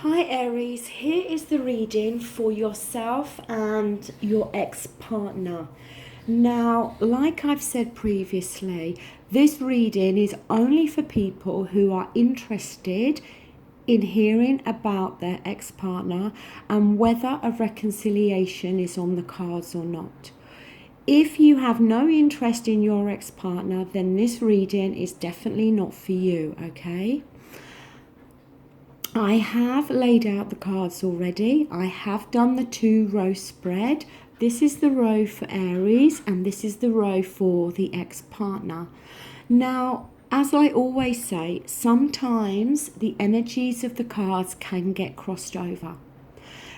Hi Aries, here is the reading for yourself and your ex-partner. Now, like I've said previously, this reading is only for people who are interested in hearing about their ex-partner and whether a reconciliation is on the cards or not. If you have no interest in your ex-partner, then this reading is definitely not for you, okay? I have laid out the cards already. I have done the 2-row spread. This is the row for Aries and this is the row for the ex-partner. Now, as I always say, sometimes the energies of the cards can get crossed over.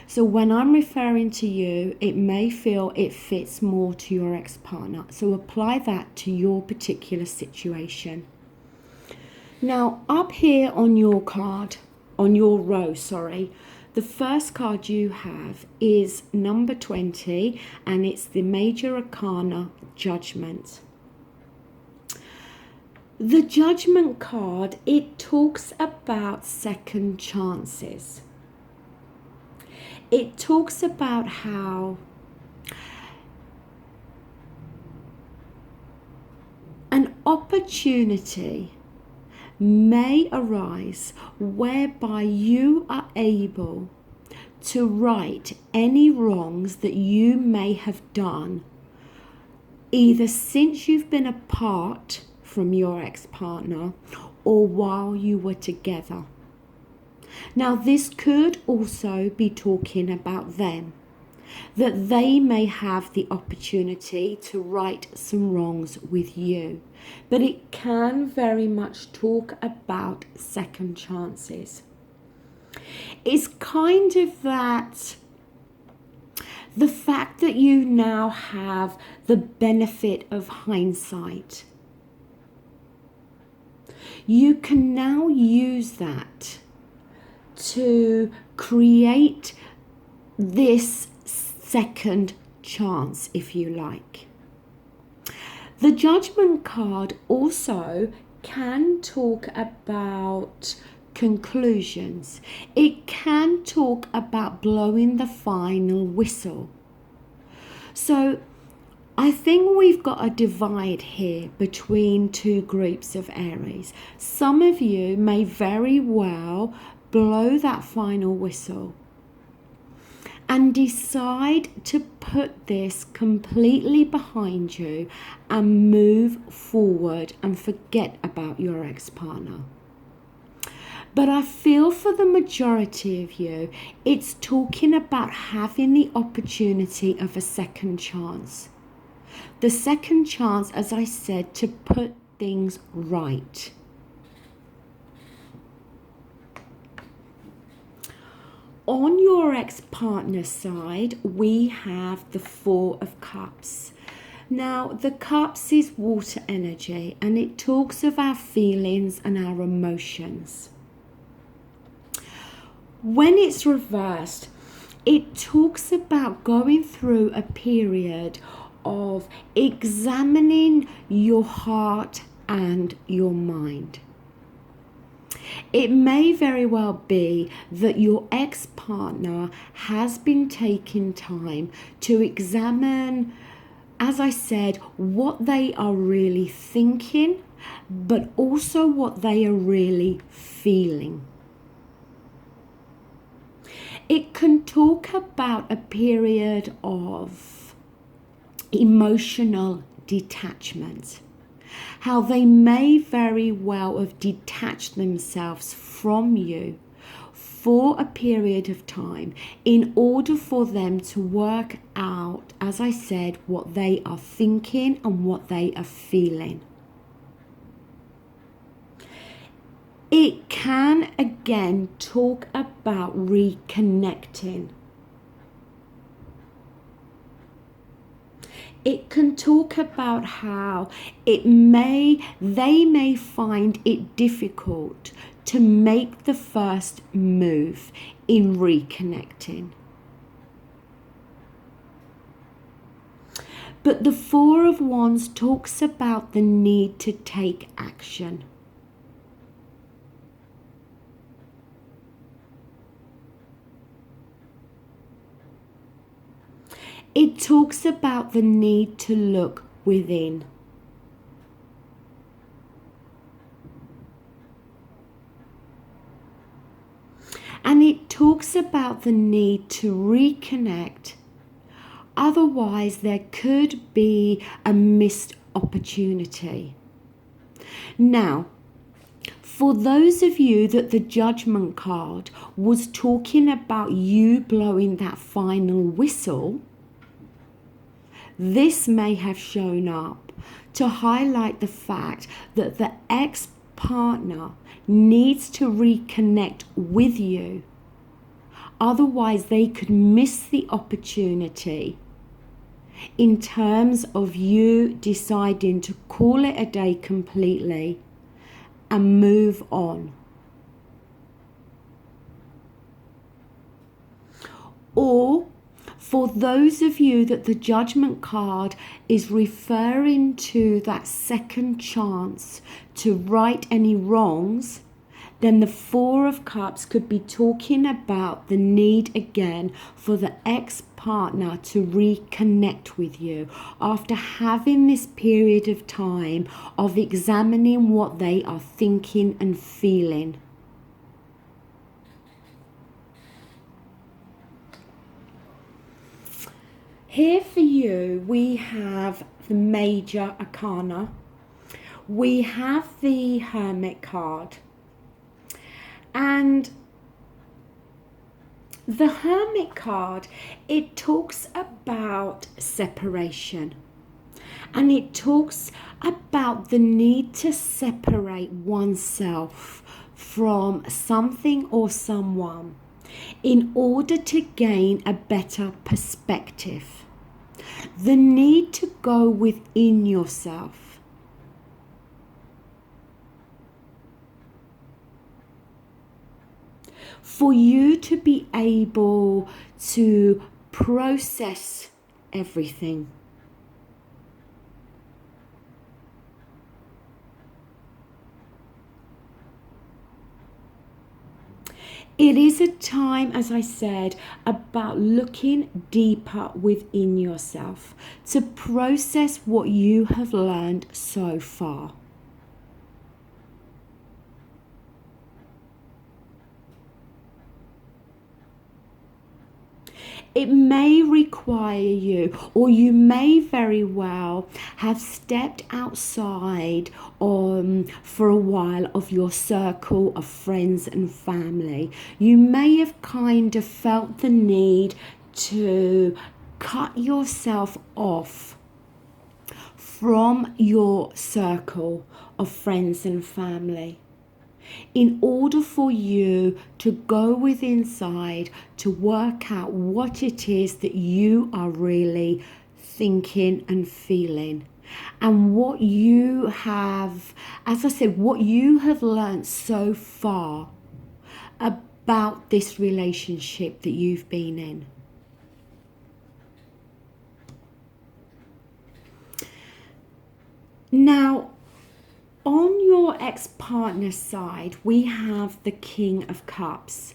So when I'm referring to you, it may feel it fits more to your ex-partner. So apply that to your particular situation. Now, up here on your card, on your row, the first card you have is number 20 and it's the Major Arcana Judgment. The Judgment card, it talks about second chances. It talks about how an opportunity may arise whereby you are able to right any wrongs that you may have done either since you've been apart from your ex-partner or while you were together. Now, this could also be talking about them, that they may have the opportunity to right some wrongs with you. But it can very much talk about second chances. It's kind of that the fact that you now have the benefit of hindsight. You can now use that to create this second chance, if you like. The Judgment card also can talk about conclusions. It can talk about blowing the final whistle. So I think we've got a divide here between two groups of Aries. Some of you may very well blow that final whistle and decide to put this completely behind you and move forward and forget about your ex-partner. But I feel for the majority of you, it's talking about having the opportunity of a second chance. The second chance, as I said, to put things right. On your ex-partner side, we have the 4 of Cups. Now, the Cups is water energy and it talks of our feelings and our emotions. When it's reversed, it talks about going through a period of examining your heart and your mind. It may very well be that your ex-partner has been taking time to examine, as I said, what they are really thinking, but also what they are really feeling. It can talk about a period of emotional detachment. How they may very well have detached themselves from you for a period of time in order for them to work out, as I said, what they are thinking and what they are feeling. It can again talk about reconnecting. It can talk about how they may find it difficult to make the first move in reconnecting. But the 4 of Wands talks about the need to take action. It talks about the need to look within. And it talks about the need to reconnect. Otherwise, there could be a missed opportunity. Now, for those of you that the Judgment card was talking about you blowing that final whistle, this may have shown up to highlight the fact that the ex-partner needs to reconnect with you. Otherwise, they could miss the opportunity in terms of you deciding to call it a day completely and move on. Or for those of you that the Judgment card is referring to that second chance to right any wrongs, then the Four of Cups could be talking about the need again for the ex-partner to reconnect with you after having this period of time of examining what they are thinking and feeling. Here for you, we have the Major Arcana. We have the Hermit card. And the Hermit card, it talks about separation. And it talks about the need to separate oneself from something or someone in order to gain a better perspective. The need to go within yourself. For you to be able to process everything. It is a time, as I said, about looking deeper within yourself to process what you have learned so far. It may require you, or you may very well have stepped outside for a while of your circle of friends and family. You may have kind of felt the need to cut yourself off from your circle of friends and family, in order for you to go within inside to work out what it is that you are really thinking and feeling, and what you have, as I said, what you have learned so far about this relationship that you've been in. Now, on your ex-partner's side, we have the King of Cups.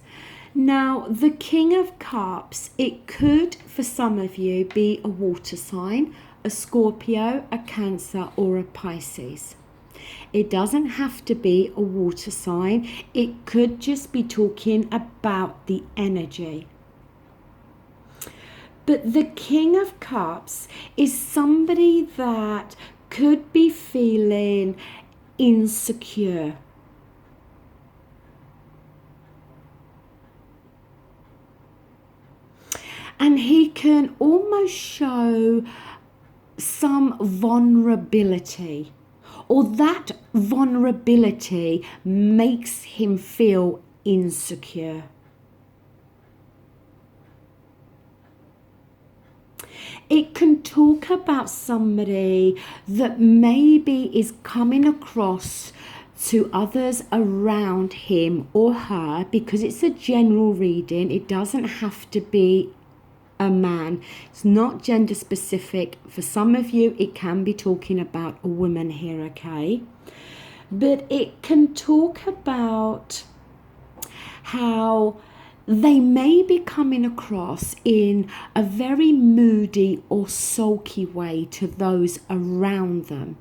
Now, the King of Cups, it could, for some of you, be a water sign, a Scorpio, a Cancer, or a Pisces. It doesn't have to be a water sign. It could just be talking about the energy. But the King of Cups is somebody that could be feeling insecure. And he can almost show some vulnerability, or that vulnerability makes him feel insecure. It can talk about somebody that maybe is coming across to others around him or her, because it's a general reading. It doesn't have to be a man. It's not gender specific. For some of you, it can be talking about a woman here, okay? But it can talk about how they may be coming across in a very moody or sulky way to those around them,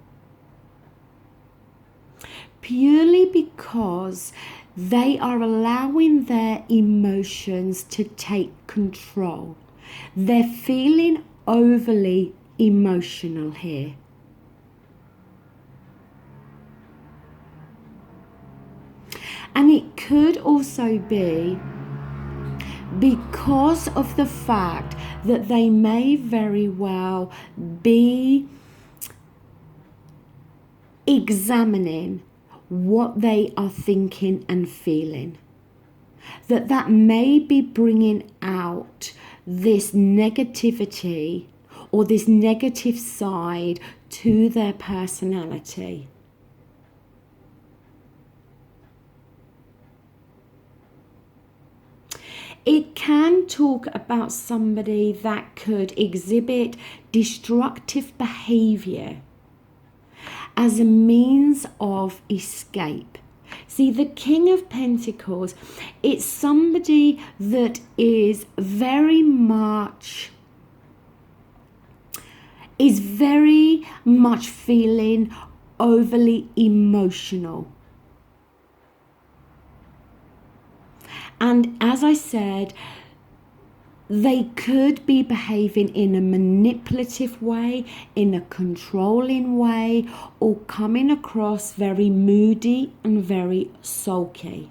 purely because they are allowing their emotions to take control. They're feeling overly emotional here. And it could also be because of the fact that they may very well be examining what they are thinking and feeling. That may be bringing out this negativity or this negative side to their personality. It can talk about somebody that could exhibit destructive behavior as a means of escape. See, the King of Pentacles, it's somebody that is very much feeling overly emotional. And as I said, they could be behaving in a manipulative way, in a controlling way, or coming across very moody and very sulky.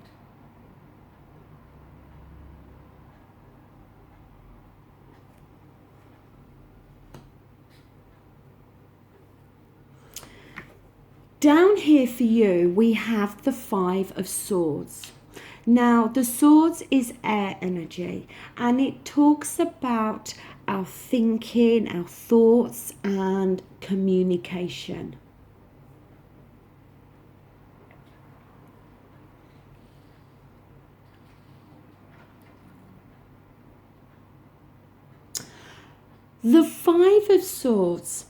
Down here for you, we have the Five of Swords. Now, the swords is air energy, and it talks about our thinking, our thoughts, and communication. The Five of Swords,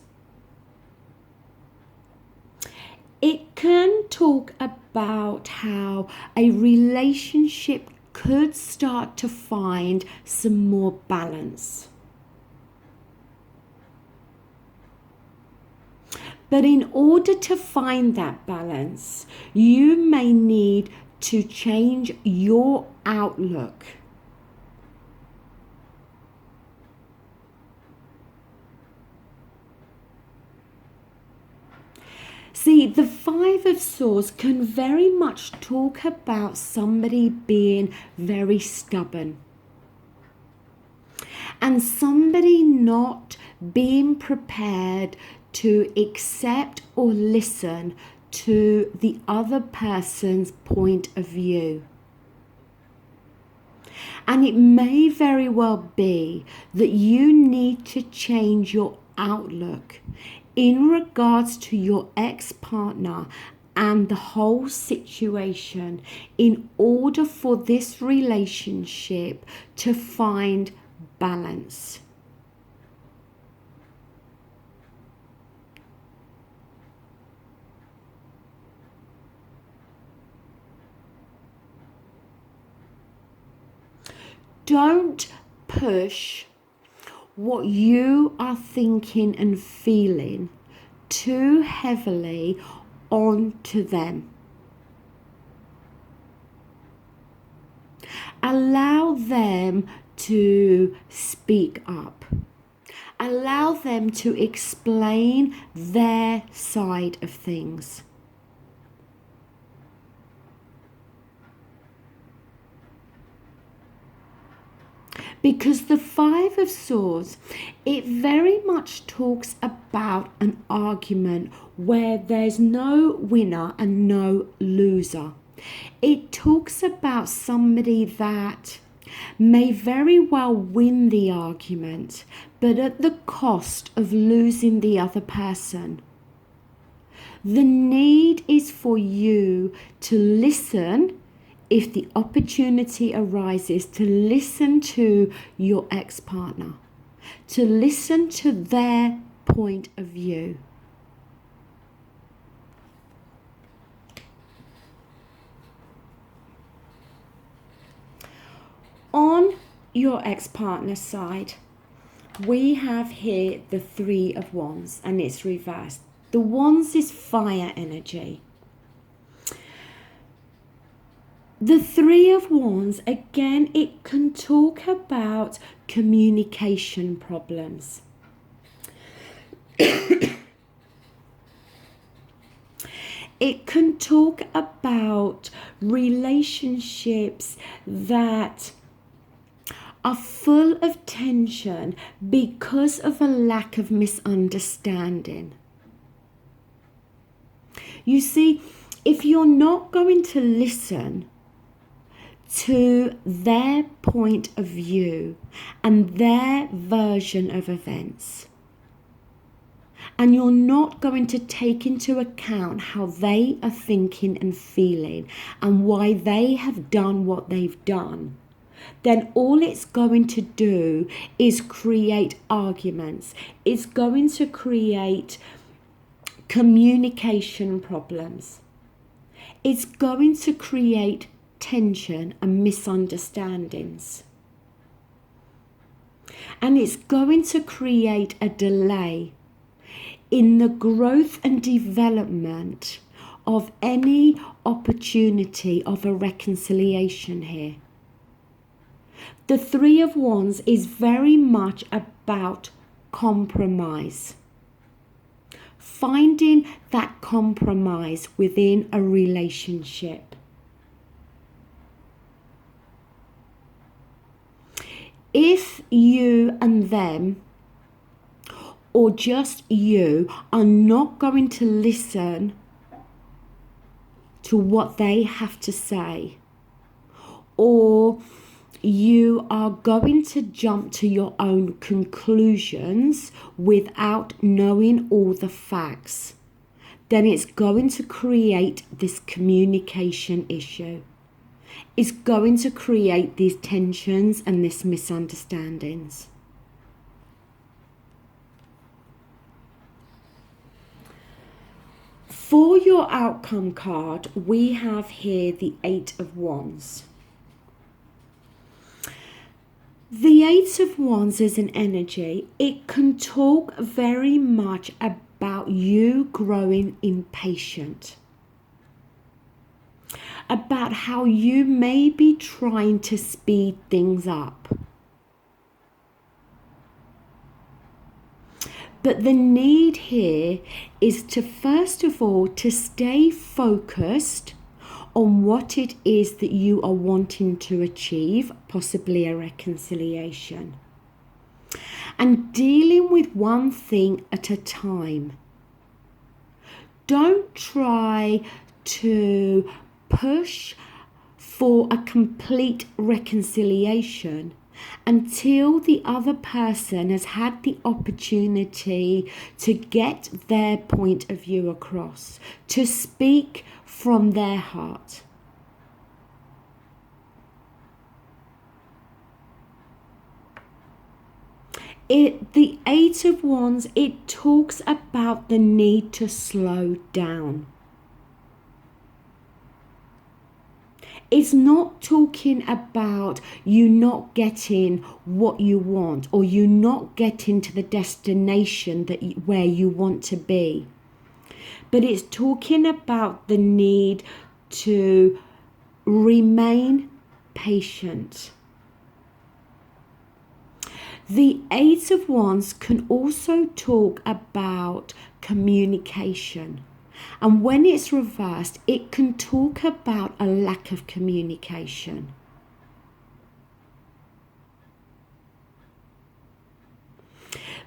it can talk about how a relationship could start to find some more balance. But in order to find that balance, you may need to change your outlook. See, the Five of Swords can very much talk about somebody being very stubborn and somebody not being prepared to accept or listen to the other person's point of view. And it may very well be that you need to change your outlook in regards to your ex-partner and the whole situation in order for this relationship to find balance. Don't push what you are thinking and feeling too heavily onto them. Allow them to speak up. Allow them to explain their side of things. Because the Five of Swords, it very much talks about an argument where there's no winner and no loser. It talks about somebody that may very well win the argument, but at the cost of losing the other person. The need is for you to listen. If the opportunity arises, to listen to your ex-partner, to listen to their point of view. your ex-partner's side, we have here the Three of Wands, and it's reversed. The Wands is fire energy. The Three of Wands, again, it can talk about communication problems. It can talk about relationships that are full of tension because of a lack of misunderstanding. You see, if you're not going to listen to their point of view and their version of events, and you're not going to take into account how they are thinking and feeling and why they have done what they've done, then all it's going to do is create arguments. It's going to create communication problems. It's going to create tension and misunderstandings. And it's going to create a delay in the growth and development of any opportunity of a reconciliation here. The Three of Wands is very much about compromise. Finding that compromise within a relationship. If you and them, or just you, are not going to listen to what they have to say, or you are going to jump to your own conclusions without knowing all the facts, then it's going to create this communication issue. It's going to create these tensions and these misunderstandings. For your outcome card, we have here the Eight of Wands. The Eight of Wands is an energy. It can talk very much about you growing impatient. About how you may be trying to speed things up. But the need here is to, first of all, to stay focused on what it is that you are wanting to achieve, possibly a reconciliation. And dealing with one thing at a time. Don't try to push for a complete reconciliation until the other person has had the opportunity to get their point of view across, to speak from their heart. The Eight of Wands, it talks about the need to slow down. It's not talking about you not getting what you want, or you not getting to the destination where you want to be. But it's talking about the need to remain patient. The Eight of Wands can also talk about communication. And when it's reversed, it can talk about a lack of communication.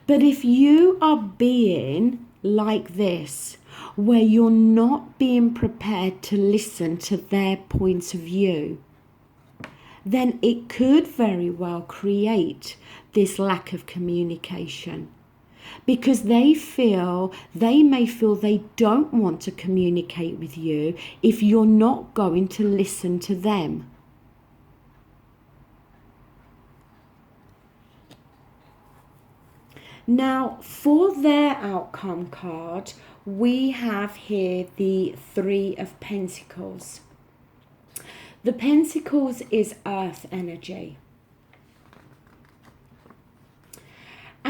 But if you are being like this, where you're not being prepared to listen to their points of view, then it could very well create this lack of communication. Because they may feel they don't want to communicate with you if you're not going to listen to them. Now, for their outcome card, we have here the Three of Pentacles. The Pentacles is earth energy.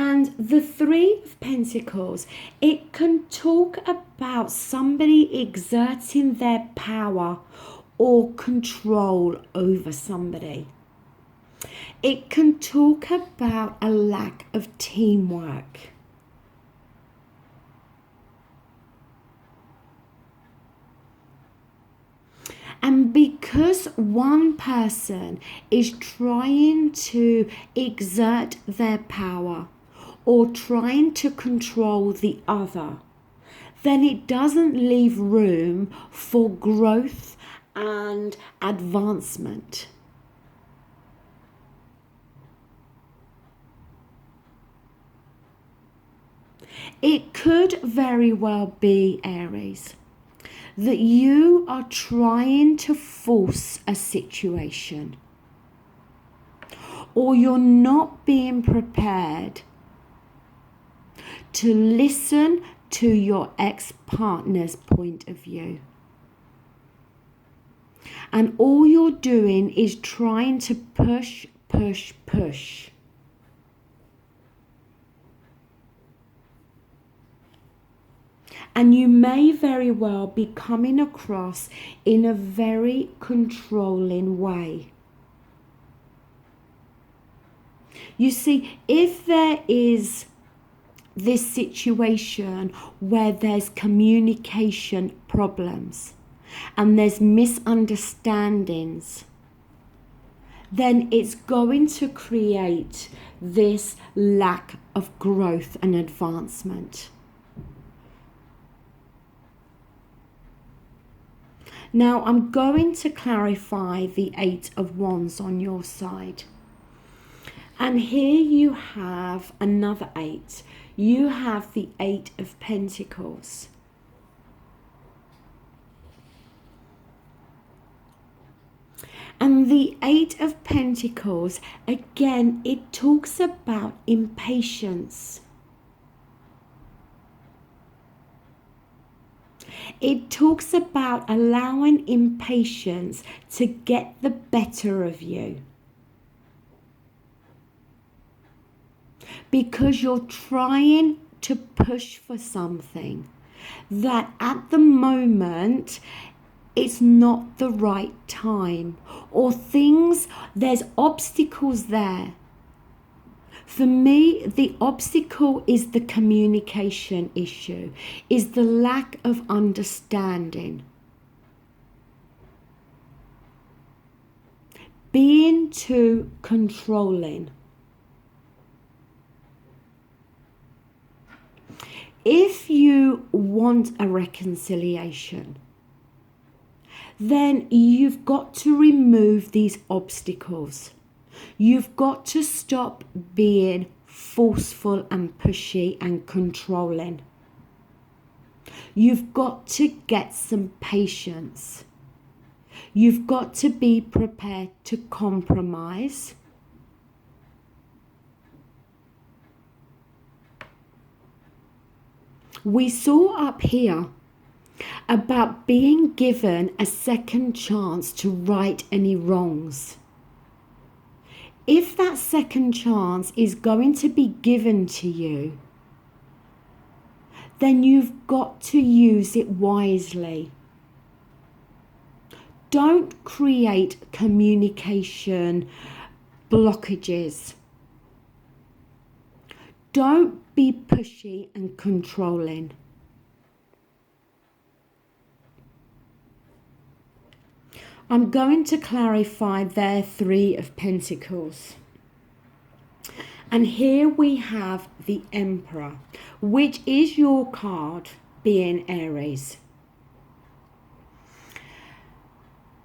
And the Three of Pentacles, it can talk about somebody exerting their power or control over somebody. It can talk about a lack of teamwork. And because one person is trying to exert their power or trying to control the other, then it doesn't leave room for growth and advancement. It could very well be, Aries, that you are trying to force a situation, or you're not being prepared to listen to your ex-partner's point of view. And all you're doing is trying to push. And you may very well be coming across in a very controlling way. You see, if there is this situation where there's communication problems and there's misunderstandings, then it's going to create this lack of growth and advancement. Now, I'm going to clarify the Eight of Wands on your side. And here you have another eight. You have the Eight of Pentacles. And the Eight of Pentacles, again, it talks about impatience. It talks about allowing impatience to get the better of you. Because you're trying to push for something that at the moment it's not the right time, or there's obstacles there. For me, the obstacle is the communication issue, is the lack of understanding. Being too controlling. If you want a reconciliation, then you've got to remove these obstacles. You've got to stop being forceful and pushy and controlling. You've got to get some patience. You've got to be prepared to compromise. We saw up here about being given a second chance to right any wrongs. If that second chance is going to be given to you, then you've got to use it wisely. Don't create communication blockages. Don't be pushy and controlling. I'm going to clarify their Three of Pentacles. And here we have the Emperor, which is your card, being Aries.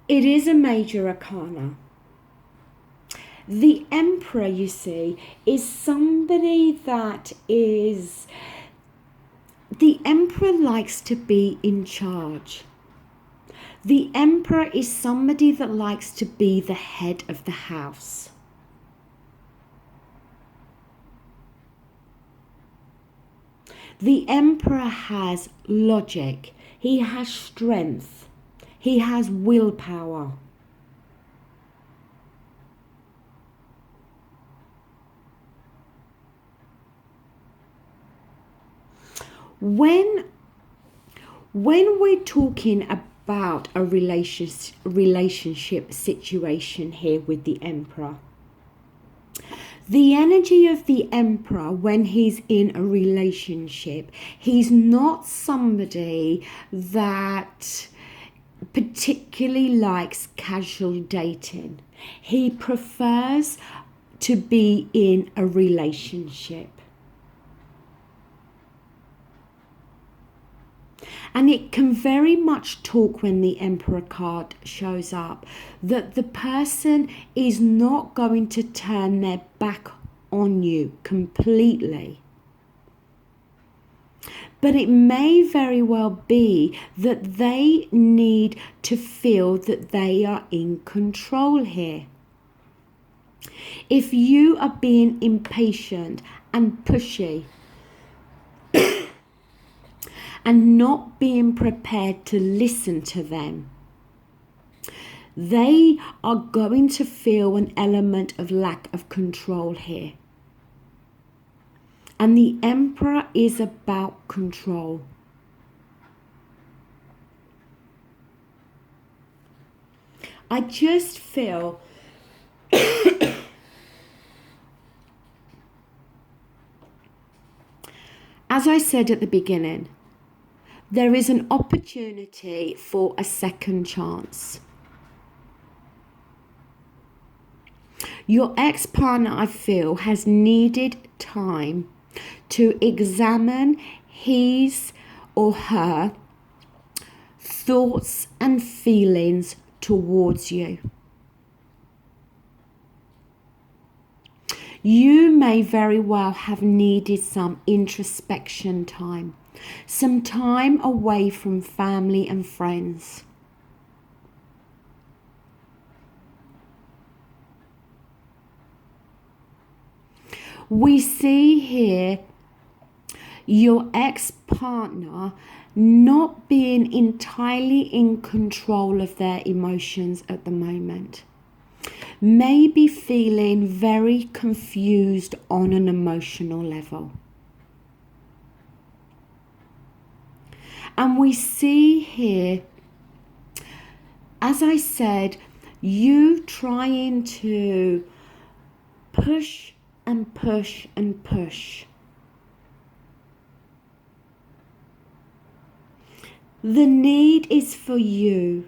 It is a major arcana. The Emperor, you see, is somebody that is... The Emperor likes to be in charge. The Emperor is somebody that likes to be the head of the house. The Emperor has logic. He has strength. He has willpower. When we're talking about a relationship situation here with the Emperor, the energy of the Emperor when he's in a relationship, he's not somebody that particularly likes casual dating. He prefers to be in a relationship. And it can very much talk, when the Emperor card shows up, that the person is not going to turn their back on you completely. But it may very well be that they need to feel that they are in control here. If you are being impatient and pushy, and not being prepared to listen to them, they are going to feel an element of lack of control here. And the Emperor is about control. I just feel as I said at the beginning, there is an opportunity for a second chance. Your ex-partner, I feel, has needed time to examine his or her thoughts and feelings towards you. You may very well have needed some introspection time, some time away from family and friends. We see here your ex-partner not being entirely in control of their emotions at the moment. Maybe feeling very confused on an emotional level. And we see here, as I said, you trying to push and push and push. The need is for you,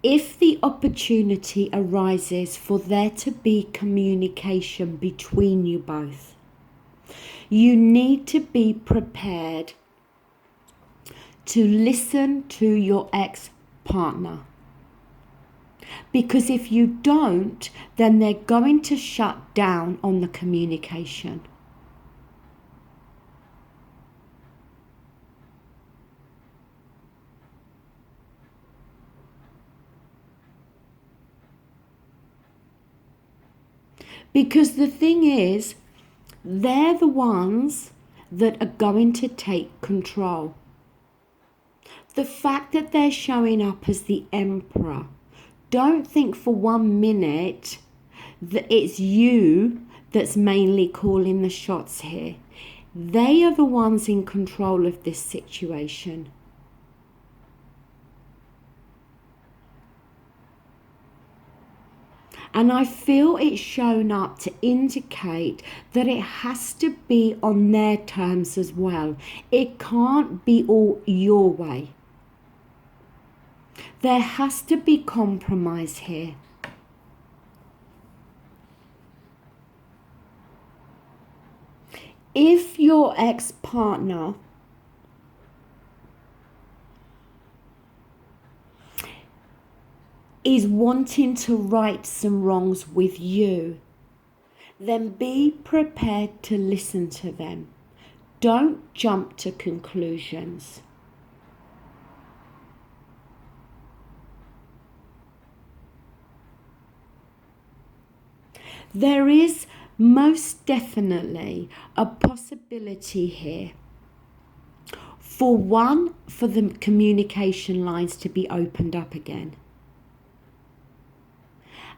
if the opportunity arises for there to be communication between you both, you need to be prepared to listen to your ex-partner. Because if you don't, then they're going to shut down on the communication. Because the thing is, they're the ones that are going to take control. The fact that they're showing up as the Emperor, don't think for 1 minute that it's you that's mainly calling the shots here. They are the ones in control of this situation. And I feel it's shown up to indicate that it has to be on their terms as well. It can't be all your way. There has to be compromise here. If your ex-partner is wanting to right some wrongs with you, then be prepared to listen to them. Don't jump to conclusions. There is most definitely a possibility here for the communication lines to be opened up again.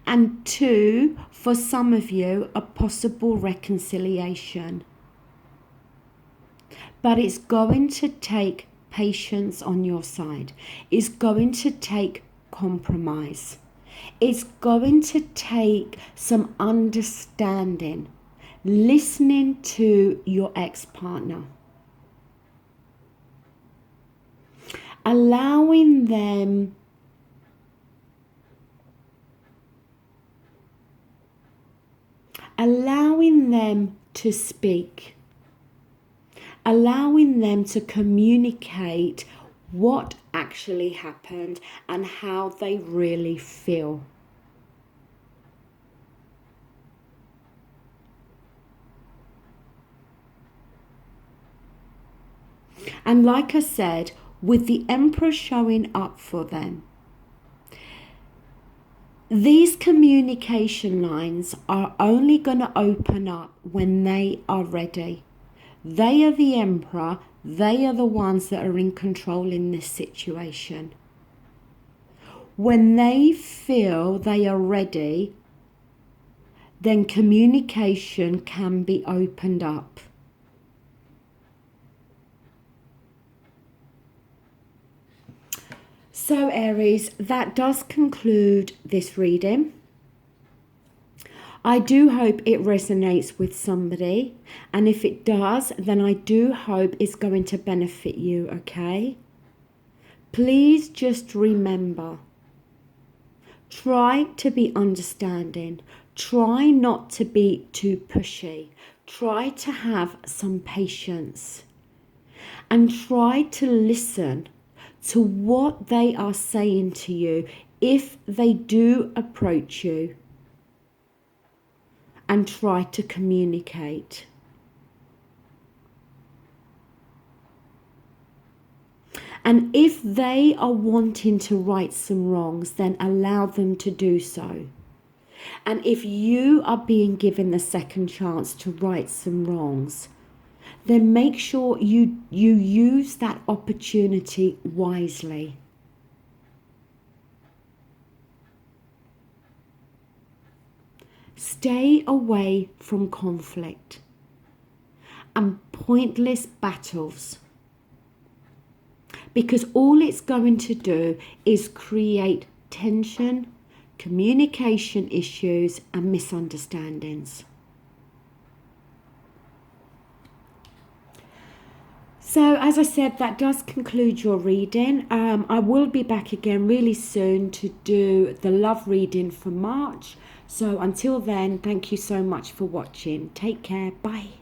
And 2, for some of you, a possible reconciliation. But it's going to take patience on your side. It's going to take compromise. It's going to take some understanding, listening to your ex-partner, allowing them to speak, allowing them to communicate what actually happened and how they really feel. And like I said, with the Emperor showing up for them, these communication lines are only going to open up when they are ready. They are the Emperor. They are the ones that are in control in this situation. When they feel they are ready, then communication can be opened up. So Aries, that does conclude this reading. I do hope it resonates with somebody, and if it does, then I do hope it's going to benefit you, okay? Please just remember, try to be understanding. Try not to be too pushy. Try to have some patience, and try to listen to what they are saying to you if they do approach you, and try to communicate. And if they are wanting to right some wrongs, then allow them to do so. And if you are being given the second chance to right some wrongs, then make sure you use that opportunity wisely. Stay away from conflict and pointless battles, because all it's going to do is create tension, communication issues, and misunderstandings. So as I said, that does conclude your reading. I will be back again really soon to do the love reading for March. So until then, thank you so much for watching. Take care. Bye.